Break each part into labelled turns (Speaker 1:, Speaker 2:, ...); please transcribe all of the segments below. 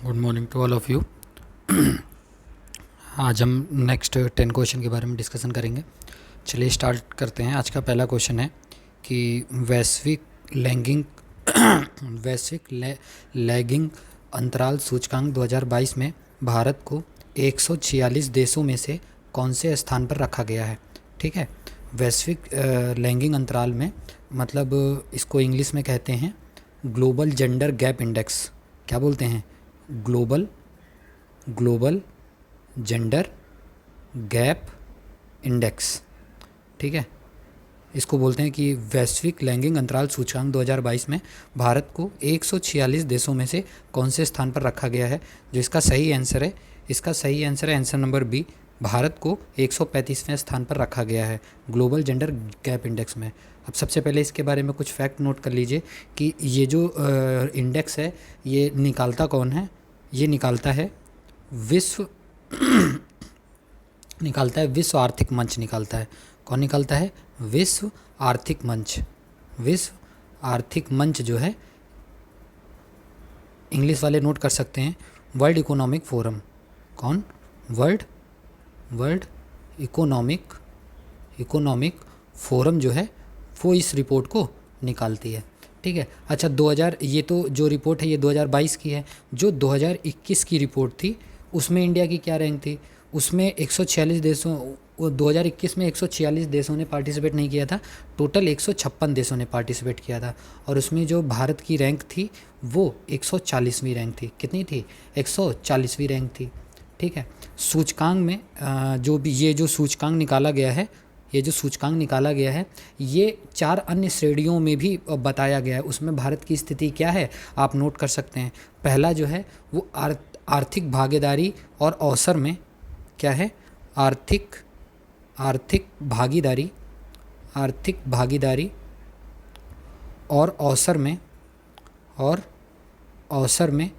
Speaker 1: Good morning to all of you. आज हम next 10 question के बारे में डिस्कशन करेंगे। चलिए स्टार्ट करते हैं। आज का पहला क्वेश्चन है कि वैश्विक लैगिंग लैगिंग अंतराल सूचकांक 2022 में भारत को 146 देशों में से कौन से स्थान पर रखा गया है। ठीक है, वैश्विक लैगिंग अंतराल में मतलब इसको इंग्लिश में कहते हैं ग्लोबल जेंडर गैप इंडेक्स। क्या बोलते हैं? Global gender gap index. ठीक है, इसको बोलते हैं कि वैश्विक लैंगिक अंतराल सूचकांक 2022 में भारत को 146 देशों में से कौन से स्थान पर रखा गया है। जो इसका सही आंसर है आंसर नंबर बी। भारत को 135वें स्थान पर रखा गया है ग्लोबल जेंडर गैप इंडेक्स में। अब सबसे पहले इसके बारे में कुछ फैक्ट नोट कर लीजिए कि ये जो इंडेक्स है ये निकालता कौन है। ये निकालता है विश्व विश्व आर्थिक मंच निकालता है। कौन निकालता है? विश्व आर्थिक मंच। विश्व आर्थिक मंच जो है, इंग्लिश वाले नोट कर सकते हैं वर्ल्ड इकोनॉमिक फोरम। कौन? वर्ल्ड इकोनॉमिक फोरम जो है वो इस रिपोर्ट को निकालती है। ठीक है, अच्छा 2000 ये तो जो रिपोर्ट है ये 2022 की है। जो 2021 की रिपोर्ट थी उसमें इंडिया की क्या रैंक थी? उसमें 146 देशों 2021 में 146 देशों ने पार्टिसिपेट नहीं किया था, टोटल 156 देशों ने पार्टिसिपेट किया था। और उसमें जो भारत की रैंक थी वो 140वीं रैंक थी। कितनी थी? 140वीं रैंक थी। ठीक है, सूचकांक में जो भी ये जो सूचकांक निकाला गया है ये 4 अन्य श्रेणियों में भी बताया गया है। उसमें भारत की स्थिति क्या है आप नोट कर सकते हैं। पहला जो है वो आर्थिक भागीदारी और अवसर में क्या है? आर्थिक भागीदारी और अवसर में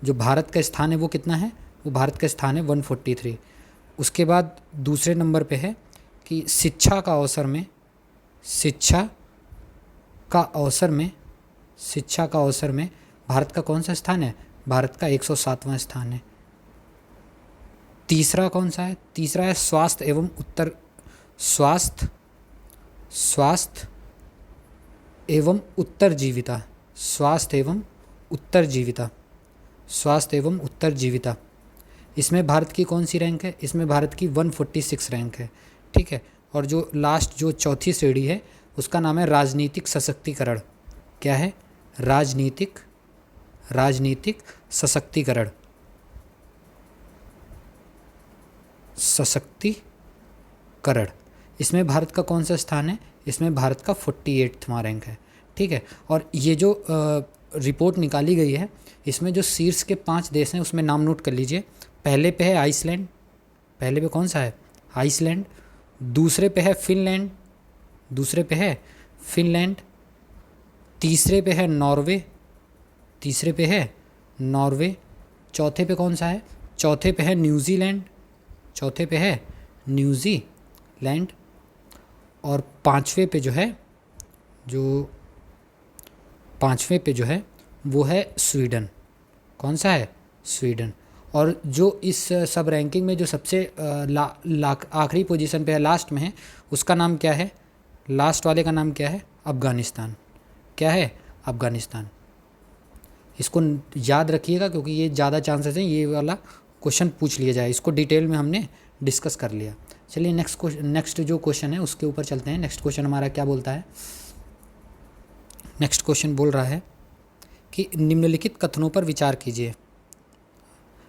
Speaker 1: जो भारत का स्थान है वो कितना है? वो भारत का स्थान है 143। उसके बाद दूसरे नंबर पे है कि शिक्षा का अवसर में भारत का कौन सा स्थान है? भारत का 107वां स्थान है। तीसरा कौन सा है? तीसरा है स्वास्थ्य एवं उत्तरजीविता। इसमें भारत की कौन सी रैंक है? इसमें भारत की 146 रैंक है। ठीक है, और जो लास्ट जो चौथी श्रेणी है उसका नाम है राजनीतिक सशक्तिकरण। क्या है? राजनीतिक सशक्तिकरण। इसमें भारत का कौन सा स्थान है? इसमें भारत का 48वां रैंक है। ठीक है, और ये जो रिपोर्ट निकाली गई है इसमें जो शीर्ष के 5 देश हैं उसमें नाम नोट कर लीजिए। पहले पे है आइसलैंड। पहले पे कौन सा है? आइसलैंड। दूसरे पे है फिनलैंड। तीसरे पे है नॉर्वे। चौथे पे कौन सा है? चौथे पे है न्यूजीलैंड। और पांचवे पे जो है वो है स्वीडन। कौन सा है? स्वीडन। और जो इस सब रैंकिंग में जो सबसे आखिरी पोजीशन पे है, लास्ट में है, उसका नाम क्या है? लास्ट वाले का नाम क्या है? अफ़गानिस्तान। क्या है? अफ़गानिस्तान। इसको याद रखिएगा क्योंकि ये ज़्यादा चांसेस हैं ये वाला क्वेश्चन पूछ लिया जाए। इसको डिटेल में हमने डिस्कस कर लिया। चलिए नेक्स्ट जो क्वेश्चन है उसके ऊपर चलते हैं। नेक्स्ट क्वेश्चन हमारा क्या बोलता है? नेक्स्ट क्वेश्चन बोल रहा है कि निम्नलिखित कथनों पर विचार कीजिए।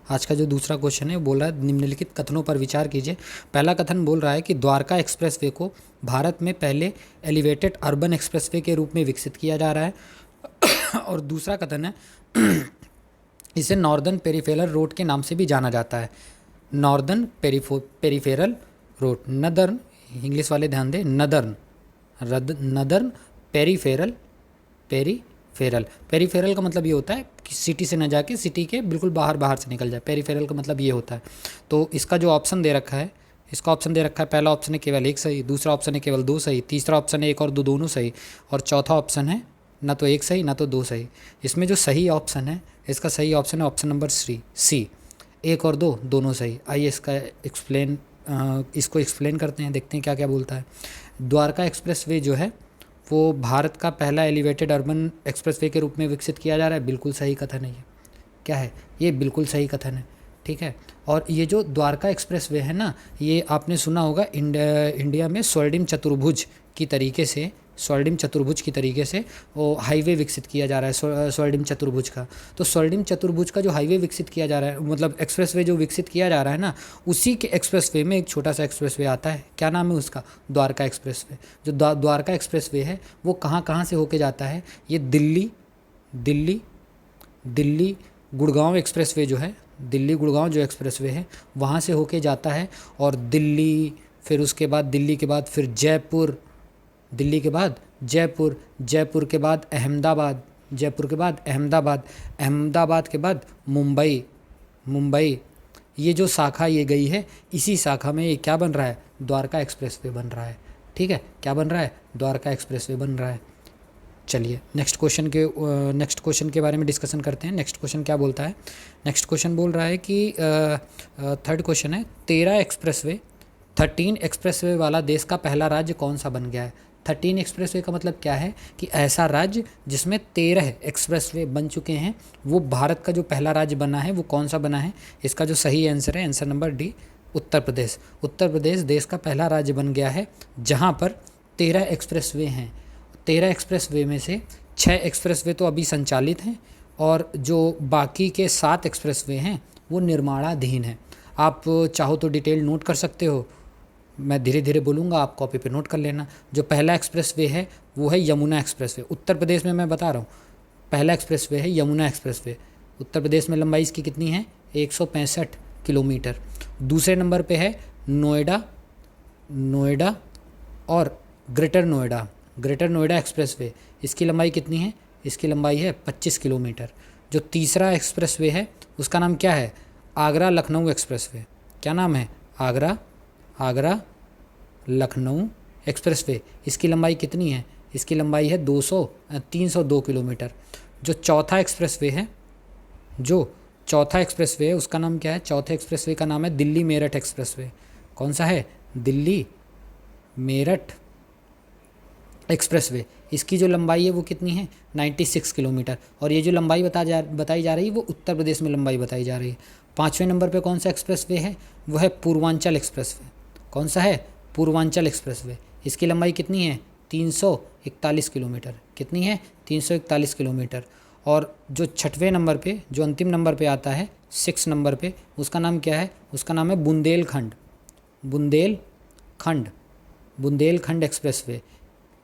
Speaker 1: आज का जो दूसरा क्वेश्चन है वो बोल रहा है निम्नलिखित कथनों पर विचार कीजिए। पहला कथन बोल रहा है कि द्वारका एक्सप्रेसवे को भारत में पहले एलिवेटेड अर्बन एक्सप्रेसवे के रूप में विकसित किया जा रहा है। और दूसरा कथन है इसे नॉर्दर्न पेरिफेरल रोड के नाम से भी जाना जाता है। Northern peripheral road, northern, English वाले ध्यान दें, नदर्न पेरिफेरल का मतलब ये होता है कि सिटी से न जाके सिटी के बिल्कुल बाहर से निकल जाए। पेरिफेरल का मतलब ये होता है। तो इसका जो ऑप्शन दे रखा है पहला ऑप्शन है केवल 1 सही, दूसरा ऑप्शन है केवल 2 सही, तीसरा ऑप्शन है 1 और 2 दोनों सही, और चौथा ऑप्शन है ना तो एक सही ना तो दो सही। इसमें जो सही ऑप्शन है, इसका सही ऑप्शन है ऑप्शन नंबर सी। एक और दो दोनों सही। आइए इसको एक्सप्लेन करते हैं, देखते हैं क्या क्या बोलता है। द्वारका एक्सप्रेसवे जो है वो भारत का पहला एलिवेटेड अर्बन एक्सप्रेसवे के रूप में विकसित किया जा रहा है। बिल्कुल सही कथन है ये। क्या है ये? बिल्कुल सही कथन है। ठीक है। और ये जो द्वारका एक्सप्रेसवे है ना, ये आपने सुना होगा इंडिया में स्वर्णिम चतुर्भुज की तरीके से, स्वर्णिम चतुर्भुज की तरीके से वो हाईवे विकसित किया जा रहा है, स्वर्णिम चतुर्भुज का। तो स्वर्णिम चतुर्भुज का जो हाईवे विकसित किया जा रहा है, मतलब एक्सप्रेसवे जो विकसित किया जा रहा है ना, उसी के एक्सप्रेसवे में एक छोटा सा एक्सप्रेसवे आता है। क्या नाम है उसका? द्वारका एक्सप्रेसवे। जो द्वारका एक्सप्रेसवे है वो कहाँ कहाँ से होके जाता है? ये दिल्ली गुड़गांव एक्सप्रेसवे जो है, दिल्ली गुड़गांव जो एक्सप्रेसवे है वहाँ से होके जाता है। और दिल्ली, फिर उसके बाद दिल्ली के बाद फिर जयपुर, दिल्ली के बाद जयपुर, जयपुर के बाद अहमदाबाद, जयपुर के बाद अहमदाबाद, अहमदाबाद के बाद मुंबई, मुंबई। ये जो शाखा ये गई है, इसी शाखा में ये क्या बन रहा है? द्वारका एक्सप्रेसवे बन रहा है। ठीक है, क्या बन रहा है? द्वारका एक्सप्रेसवे बन रहा है। चलिए नेक्स्ट क्वेश्चन के बारे में डिस्कशन करते हैं। नेक्स्ट क्वेश्चन क्या बोलता है? नेक्स्ट क्वेश्चन बोल रहा है कि थर्ड क्वेश्चन है, 13 एक्सप्रेसवे वाला देश का पहला राज्य कौन सा बन गया है? 13 एक्सप्रेसवे का मतलब क्या है कि ऐसा राज्य जिसमें 13 एक्सप्रेसवे बन चुके हैं, वो भारत का जो पहला राज्य बना है वो कौन सा बना है? इसका जो सही आंसर है, answer number D, Uttar Pradesh. Uttar Pradesh देश का पहला राज्य बन गया है जहाँ पर 13 एक्सप्रेसवे हैं। 13 एक्सप्रेसवे में से 6 एक्सप्रेसवे तो अभी संचालित हैं और जो बाकी के 7 एक्सप्रेसवे हैं वो निर्माणाधीन हैं। आप चाहो तो डिटेल नोट कर सकते हो, मैं धीरे धीरे बोलूँगा, आप कॉपी पे नोट कर लेना। जो पहला एक्सप्रेसवे है वो है यमुना एक्सप्रेसवे। उत्तर प्रदेश में मैं बता रहा हूँ, पहला एक्सप्रेसवे है यमुना एक्सप्रेसवे। उत्तर प्रदेश में लंबाई इसकी कितनी है? 165 किलोमीटर। दूसरे नंबर पे है नोएडा और ग्रेटर नोएडा एक्सप्रेसवे। इसकी लंबाई कितनी है? इसकी लंबाई है 25 किलोमीटर। जो तीसरा एक्सप्रेसवे है उसका नाम क्या है? आगरा लखनऊ एक्सप्रेसवे। क्या नाम है? आगरा लखनऊ एक्सप्रेसवे। इसकी लंबाई कितनी है? इसकी लंबाई है 302 किलोमीटर। जो चौथा एक्सप्रेसवे है उसका नाम क्या है? चौथे एक्सप्रेसवे का नाम है दिल्ली मेरठ एक्सप्रेसवे। कौन सा है? दिल्ली मेरठ एक्सप्रेसवे। इसकी जो लंबाई है वो कितनी है? 96 किलोमीटर। और ये जो लंबाई बताई जा रही है वो उत्तर प्रदेश में लंबाई बताई जा रही है। 5वें नंबर पे कौन सा एक्सप्रेसवे है? वो है पूर्वांचल एक्सप्रेसवे। कौन सा है? पूर्वांचल एक्सप्रेसवे। इसकी लंबाई कितनी है? 341 किलोमीटर। कितनी है? 341 किलोमीटर। और जो 6वें नंबर पे, जो अंतिम नंबर पे आता है 6 नंबर पे, उसका नाम क्या है? उसका नाम है बुंदेलखंड एक्सप्रेसवे।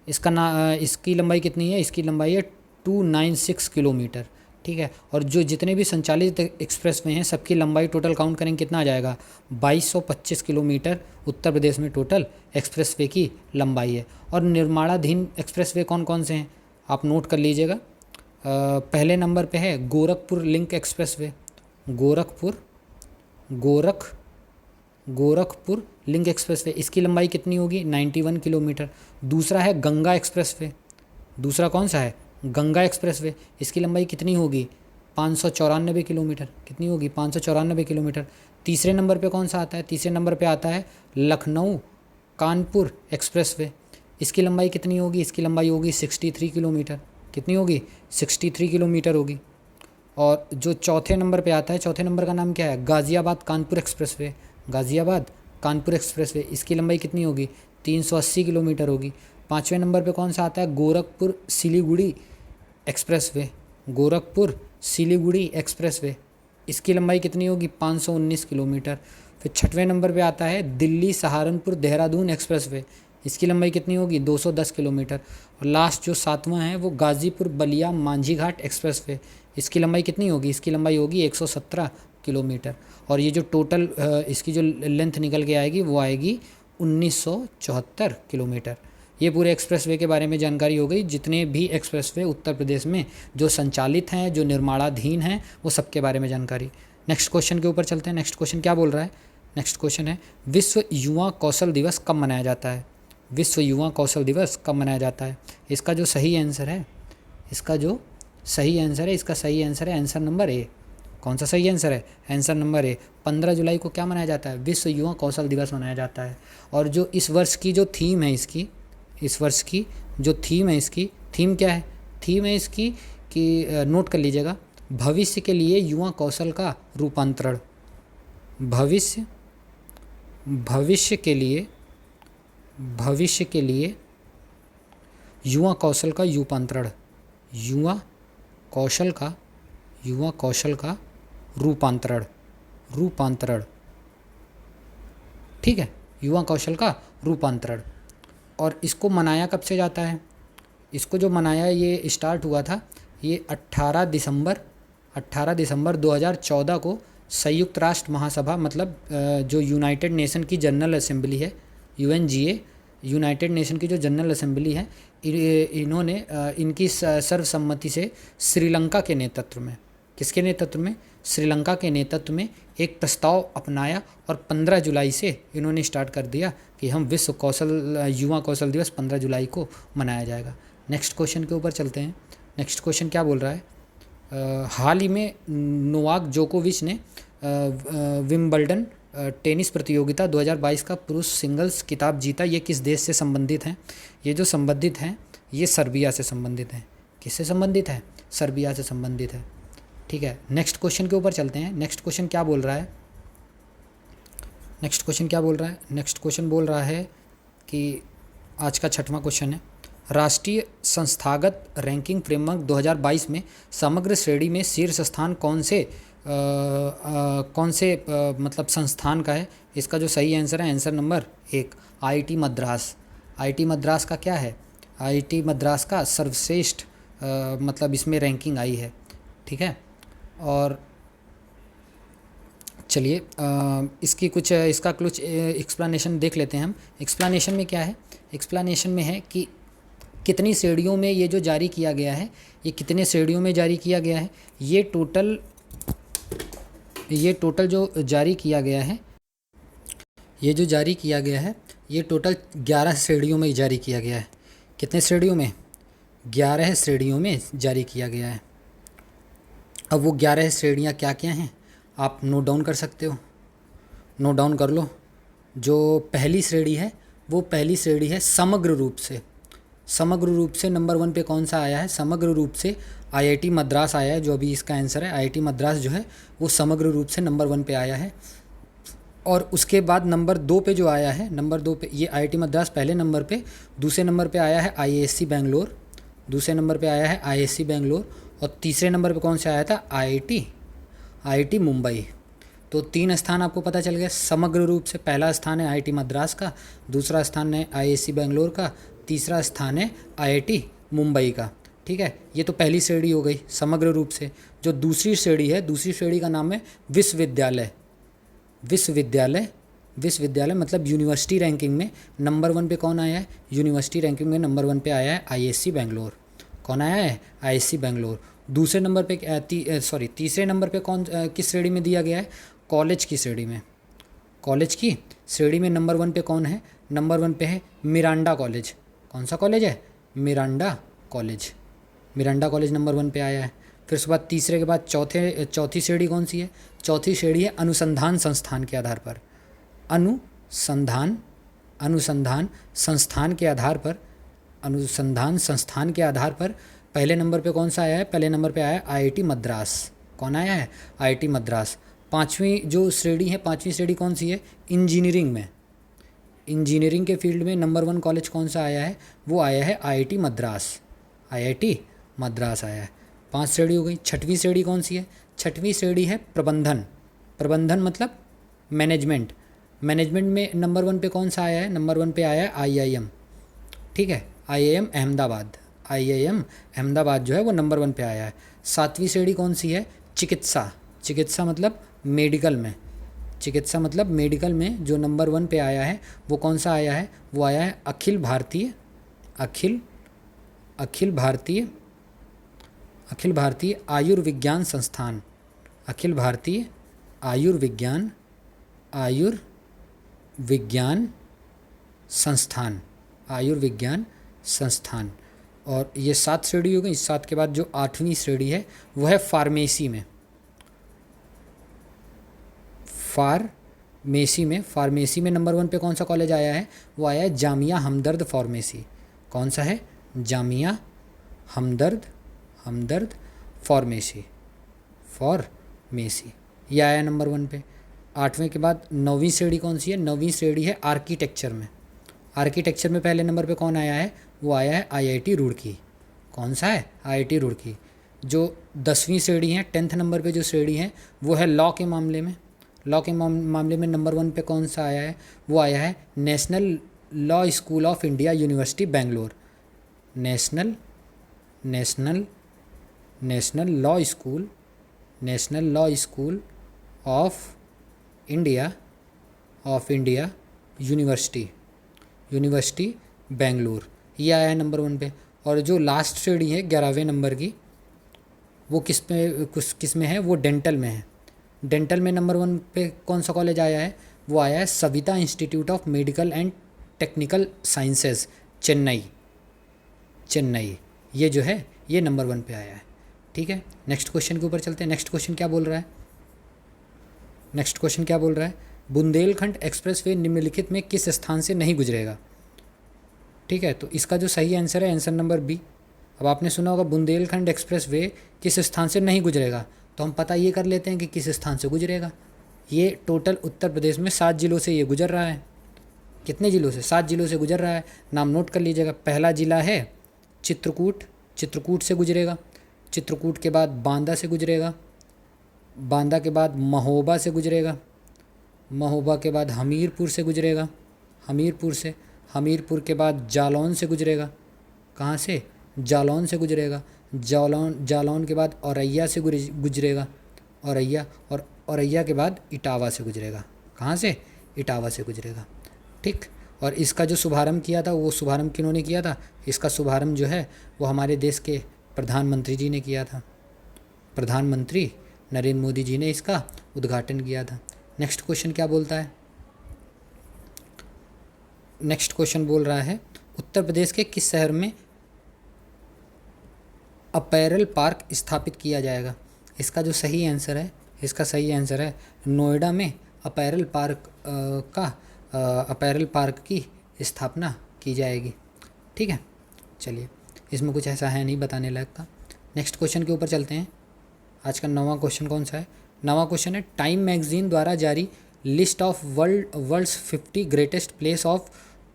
Speaker 1: इसकी लंबाई कितनी है? इसकी लंबाई है 296 किलोमीटर। ठीक है। और जो जितने भी संचालित एक्सप्रेसवे हैं सबकी लंबाई टोटल काउंट करेंगे कितना आ जाएगा? 2225 किलोमीटर उत्तर प्रदेश में टोटल एक्सप्रेसवे की लंबाई है। और निर्माणाधीन एक्सप्रेसवे कौन कौन से हैं आप नोट कर लीजिएगा। पहले नंबर पे है Gorakhpur link expressway. Gorakhpur link expressway. इसकी लंबाई कितनी होगी? 91 किलोमीटर। दूसरा है गंगा एक्सप्रेसवे। दूसरा कौन सा है? गंगा एक्सप्रेसवे। इसकी लंबाई कितनी होगी? 594 किलोमीटर। कितनी होगी? 594 किलोमीटर। तीसरे नंबर पे कौन सा आता है? तीसरे नंबर पे आता है लखनऊ कानपुर एक्सप्रेसवे। इसकी लंबाई कितनी होगी? इसकी लंबाई होगी 63 किलोमीटर। कितनी होगी? 63 किलोमीटर होगी। और जो चौथे नंबर पे आता है, चौथे नंबर का नाम क्या है? गाज़ियाबाद कानपुर एक्सप्रेसवे। गाज़ियाबाद कानपुर एक्सप्रेसवे। इसकी लंबाई कितनी होगी? 380 किलोमीटर होगी। 5वें नंबर पे कौन सा आता है? गोरखपुर सिलीगुड़ी एक्सप्रेसवे। गोरखपुर सिलीगुड़ी एक्सप्रेसवे। इसकी लंबाई कितनी होगी? 519 किलोमीटर। फिर 6वें नंबर पे आता है दिल्ली सहारनपुर देहरादून एक्सप्रेसवे। इसकी लंबाई कितनी होगी? 210 किलोमीटर। और लास्ट जो 7वां है वो गाज़ीपुर बलिया मांझी घाट एक्सप्रेसवे। इसकी लंबाई कितनी होगी? इसकी लंबाई होगी 117 किलोमीटर। और ये जो टोटल इसकी जो लेंथ निकल के आएगी वो आएगी 1974 किलोमीटर। ये पूरे एक्सप्रेसवे के बारे में जानकारी हो गई। जितने भी एक्सप्रेसवे उत्तर प्रदेश में जो संचालित हैं, जो निर्माणाधीन हैं, वो सबके बारे में जानकारी। नेक्स्ट क्वेश्चन के ऊपर चलते हैं। नेक्स्ट क्वेश्चन क्या बोल रहा है? नेक्स्ट क्वेश्चन है विश्व युवा कौशल दिवस कब मनाया जाता है? विश्व युवा कौशल दिवस कब मनाया जाता है? इसका जो सही आंसर है, इसका जो सही आंसर है, इसका सही आंसर है आंसर नंबर ए। कौन सा सही आंसर है? Answer number A. 15 जुलाई को क्या मनाया जाता है? विश्व युवा कौशल दिवस मनाया जाता है। और जो इस वर्ष की जो थीम है इसकी, इस वर्ष की जो थीम है इसकी, थीम क्या है? थीम है इसकी कि नोट कर लीजिएगा, भविष्य के लिए युवा कौशल का रूपांतरण। भविष्य भविष्य के लिए भविष्य के लिए युवा कौशल का रूपांतरण। युवा कौशल का रूपांतरण। ठीक है, युवा कौशल का रूपांतरण। और इसको मनाया कब से जाता है? इसको जो मनाया ये स्टार्ट हुआ था ये 18 दिसंबर 2014 को संयुक्त राष्ट्र महासभा, मतलब जो यूनाइटेड नेशन की जनरल असेंबली है, UNGA, यूनाइटेड नेशन की जो जनरल असेंबली है, इन्होंने इनकी सर्वसम्मति से श्रीलंका के नेतृत्व में, किसके नेतृत्व में? श्रीलंका के नेतृत्व में एक प्रस्ताव अपनाया और 15 जुलाई से इन्होंने स्टार्ट कर दिया कि हम युवा कौशल दिवस 15 जुलाई को मनाया जाएगा। नेक्स्ट क्वेश्चन के ऊपर चलते हैं। नेक्स्ट क्वेश्चन क्या बोल रहा है? हाल ही में नोवाक जोकोविच ने विंबलडन टेनिस प्रतियोगिता 2022 का पुरुष सिंगल्स खिताब जीता। ये किस देश से संबंधित हैं? ये जो संबंधित हैं ये सर्बिया से संबंधित हैं। किससे संबंधित है? सर्बिया से संबंधित है। ठीक है, नेक्स्ट क्वेश्चन के ऊपर चलते हैं। नेक्स्ट क्वेश्चन क्या बोल रहा है? नेक्स्ट क्वेश्चन बोल रहा है कि आज का 6वां क्वेश्चन है, राष्ट्रीय संस्थागत रैंकिंग फ्रेमवर्क 2022 में समग्र श्रेणी में शीर्ष स्थान कौन से मतलब संस्थान का है? इसका जो सही आंसर है answer number 1, IIT Madras. IIT Madras का क्या है? IIT मद्रास का सर्वश्रेष्ठ मतलब इसमें रैंकिंग आई है। ठीक है, और चलिए इसका कुछ एक्सप्लेनेशन देख लेते हैं हम। एक्सप्लेनेशन में क्या है? एक्सप्लेनेशन में है कि कितनी श्रेणियों में ये जो जारी किया गया है, ये कितने श्रेणियों में जारी किया गया है? ये टोटल जो जारी किया गया है, ये टोटल 11 श्रेणियों में जारी किया गया है। कितने श्रेणियों में? 11 श्रेणियों में जारी किया गया है। अब वो 11 श्रेणियाँ क्या क्या हैं आप नोट डाउन कर सकते हो, नोट डाउन कर लो। जो पहली श्रेणी है वो पहली श्रेणी है समग्र रूप से नंबर 1 पे कौन सा आया है? समग्र रूप से IIT मद्रास आया है, जो अभी इसका आंसर है। IIT मद्रास जो है वो समग्र रूप से नंबर 1 पे आया है। और उसके बाद नंबर 2 पे जो आया है, नंबर 2 पे ये IIT मद्रास पहले नंबर पे, दूसरे नंबर पे आया है IISc बेंगलोर, और तीसरे नंबर पे कौन सा आया था? IIT मुंबई। तो 3 स्थान आपको पता चल गया समग्र रूप से। पहला स्थान है IIT मद्रास का, दूसरा स्थान है IISc बेंगलोर का, तीसरा स्थान है IIT मुंबई का। ठीक है, ये तो पहली श्रेणी हो गई समग्र रूप से। जो दूसरी श्रेणी है, दूसरी श्रेणी का नाम है विश्वविद्यालय मतलब यूनिवर्सिटी रैंकिंग में नंबर 1 पे कौन आया है? यूनिवर्सिटी रैंकिंग में नंबर 1 पे आया है IISc बेंगलोर। कौन आया है? IISc बेंगलोर। दूसरे नंबर पे तीसरे नंबर पे किस श्रेणी में दिया गया है? कॉलेज की श्रेणी में नंबर 1 पे कौन है? नंबर 1 पे है मिरांडा कॉलेज। कौन सा कॉलेज है? मिरांडा कॉलेज नंबर 1 पे आया है। फिर उसके बाद तीसरे के बाद चौथी श्रेणी कौन सी है? चौथी श्रेणी है अनुसंधान संस्थान के आधार पर। अनुसंधान संस्थान के आधार पर पहले नंबर पे कौन सा आया है? पहले नंबर पे आया है IIT मद्रास। कौन आया है? IIT मद्रास। पांचवी श्रेणी कौन सी है? इंजीनियरिंग के फील्ड में नंबर 1 कॉलेज कौन सा आया है? वो आया है IIT मद्रास आया है। 5 श्रेणी हो गई। छठवीं श्रेणी कौन सी है? छठवीं श्रेणी है प्रबंधन मतलब मैनेजमेंट में नंबर 1 पे कौन सा आया है? नंबर 1 पे आया है IIM। ठीक है, IIM अहमदाबाद जो है वो नंबर 1 पे आया है। 7वीं श्रेणी कौन सी है? चिकित्सा मतलब मेडिकल में जो नंबर 1 पे आया है वो कौन सा आया है? वो आया है अखिल भारतीय आयुर्विज्ञान संस्थान। अखिल भारतीय आयुर्विज्ञान संस्थान। और ये 7 श्रेणी हो गई। इस 7 के बाद जो 8वीं श्रेणी है वो है फार्मेसी में। फार्मेसी में नंबर 1 पे कौन सा कॉलेज आया है? वो आया है जामिया हमदर्द फार्मेसी। कौन सा है? जामिया हमदर्द फार्मेसी ये आया नंबर 1 पे। 8वें के बाद 9वीं श्रेणी कौन सी है? 9वीं श्रेणी है आर्किटेक्चर में। आर्किटेक्चर में पहले नंबर पे कौन आया है? वो आया है IIT रुड़की। कौन सा है? IIT रुड़की। जो 10वीं श्रेणी है, 10th नंबर पे जो श्रेणी है वो है लॉ के मामले में। लॉ के मामले में नंबर 1 पे कौन सा आया है? वो आया है national law school of India university Bangalore. National law school of India university Bangalore, ये आया है नंबर 1 पे। और जो लास्ट श्रेणी है 11वें नंबर की, वो किस में है? वो डेंटल में है। डेंटल में नंबर 1 पे कौन सा कॉलेज आया है? वो आया है Savita institute of medical and technical sciences, Chennai. ये जो है ये नंबर 1 पे आया है। ठीक है, नेक्स्ट क्वेश्चन के ऊपर चलते हैं। नेक्स्ट क्वेश्चन क्या बोल रहा है? बुंदेलखंड एक्सप्रेसवे निम्नलिखित में किस स्थान से नहीं गुजरेगा? ठीक है, तो इसका जो सही आंसर है आंसर नंबर बी। अब आपने सुना होगा बुंदेलखंड एक्सप्रेसवे किस स्थान से नहीं गुजरेगा, तो हम पता ये कर लेते हैं कि किस स्थान से गुजरेगा। ये टोटल उत्तर प्रदेश में 7 जिलों से ये गुजर रहा है। कितने जिलों से? 7 जिलों से गुजर रहा है। नाम नोट कर लीजिएगा। पहला जिला है चित्रकूट से गुजरेगा। चित्रकूट के बाद बांदा से गुजरेगा। बांदा के बाद महोबा से गुजरेगा। महोबा के बाद हमीरपुर से गुजरेगा। हमीरपुर के बाद जालौन से गुजरेगा। कहाँ से? जालौन से गुजरेगा। जालौन के बाद औरैया से गुजरेगा। औरैया के बाद इटावा से गुजरेगा। कहाँ से? इटावा से गुजरेगा। ठीक। और इसका जो शुभारंभ किया था, वो शुभारंभ किन्होंने किया था? इसका शुभारंभ जो है वो हमारे देश के प्रधानमंत्री जी ने किया था। प्रधानमंत्री नरेंद्र मोदी जी ने इसका उद्घाटन किया था। नेक्स्ट क्वेश्चन क्या बोलता है? नेक्स्ट क्वेश्चन बोल रहा है उत्तर प्रदेश के किस शहर में अपैरल पार्क स्थापित किया जाएगा? इसका जो सही आंसर है नोएडा में अपैरल पार्क की स्थापना की जाएगी। ठीक है, चलिए, इसमें कुछ ऐसा है नहीं बताने लायक का। नेक्स्ट क्वेश्चन के ऊपर चलते हैं। आज का 9वां क्वेश्चन कौन सा है? 9वां क्वेश्चन है टाइम मैगजीन द्वारा जारी list of world's 50 greatest place of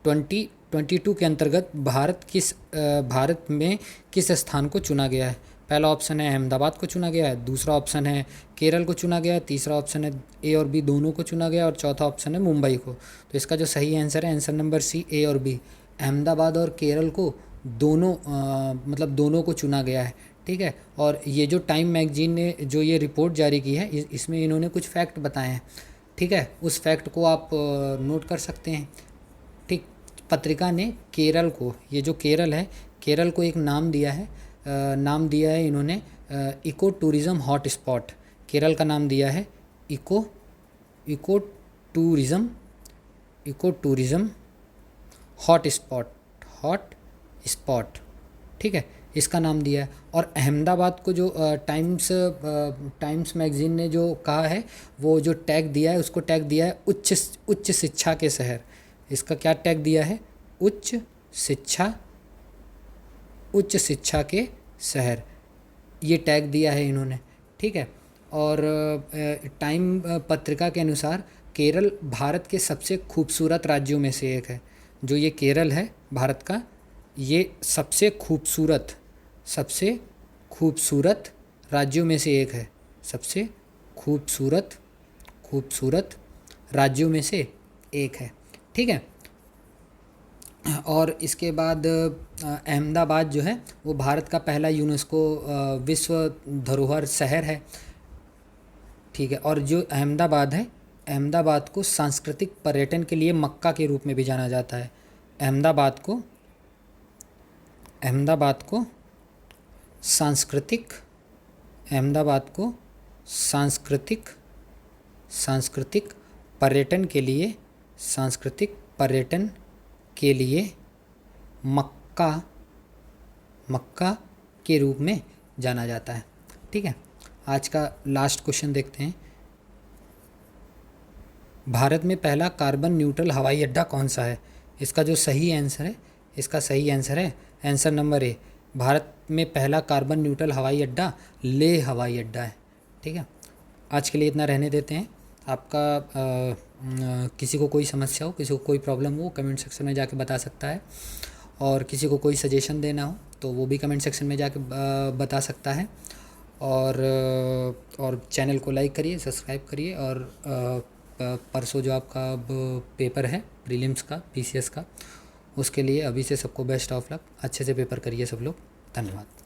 Speaker 1: 2022 के अंतर्गत भारत में किस स्थान को चुना गया है? पहला ऑप्शन है अहमदाबाद को चुना गया है, दूसरा ऑप्शन है केरल को चुना गया है, तीसरा ऑप्शन है ए और बी दोनों को चुना गया और चौथा ऑप्शन है मुंबई को। तो इसका जो सही आंसर है आंसर नंबर सी, ए और बी। अहमदाबाद और केरल को दोनों को चुना गया है। ठीक है, और ये जो टाइम मैगजीन ने जो ये रिपोर्ट जारी की है इसमें इन्होंने कुछ फैक्ट बताए हैं। ठीक है, उस फैक्ट को आप नोट कर सकते हैं। ठीक, पत्रिका ने केरल को, ये जो केरल है, केरल को एक नाम दिया है इन्होंने eco tourism hot spot. Kerala का नाम दिया है इको टूरिज़म हॉट स्पॉट। ठीक है, इसका नाम दिया है। और अहमदाबाद को जो टाइम्स मैगजीन ने जो कहा है, वो जो टैग दिया है उसको टैग दिया है उच्च शिक्षा के शहर। इसका क्या टैग दिया है? उच्च शिक्षा के शहर, ये टैग दिया है इन्होंने। ठीक है, और टाइम पत्रिका के अनुसार केरल भारत के सबसे खूबसूरत राज्यों में से एक है। जो ये केरल है भारत का, ये सबसे खूबसूरत राज्यों में से एक है। सबसे खूबसूरत राज्यों में से एक है। ठीक है, और इसके बाद अहमदाबाद जो है वो भारत का पहला यूनेस्को विश्व धरोहर शहर है। ठीक है, और जो अहमदाबाद है, अहमदाबाद को सांस्कृतिक पर्यटन के लिए मक्का के रूप में भी जाना जाता है। अहमदाबाद को सांस्कृतिक पर्यटन के लिए मक्का मक्का के रूप में जाना जाता है। ठीक है, आज का लास्ट क्वेश्चन देखते हैं। भारत में पहला कार्बन न्यूट्रल हवाई अड्डा कौन सा है? इसका जो सही आंसर है, इसका सही आंसर है आंसर नंबर ए। भारत में पहला कार्बन न्यूट्रल हवाई अड्डा लेह हवाई अड्डा है। ठीक है, आज के लिए इतना रहने देते हैं। आपका किसी को कोई समस्या हो, किसी को कोई प्रॉब्लम हो, कमेंट सेक्शन में जाके बता सकता है। और किसी को कोई सजेशन देना हो तो वो भी कमेंट सेक्शन में जाके बता सकता है। और चैनल को लाइक करिए, सब्सक्राइब करिए। और परसों जो आपका अब पेपर है प्रीलिम्स का, पीसीएस का, उसके लिए अभी से सबको बेस्ट ऑफ लक। अच्छे से पेपर करिए सब लोग। धन्यवाद।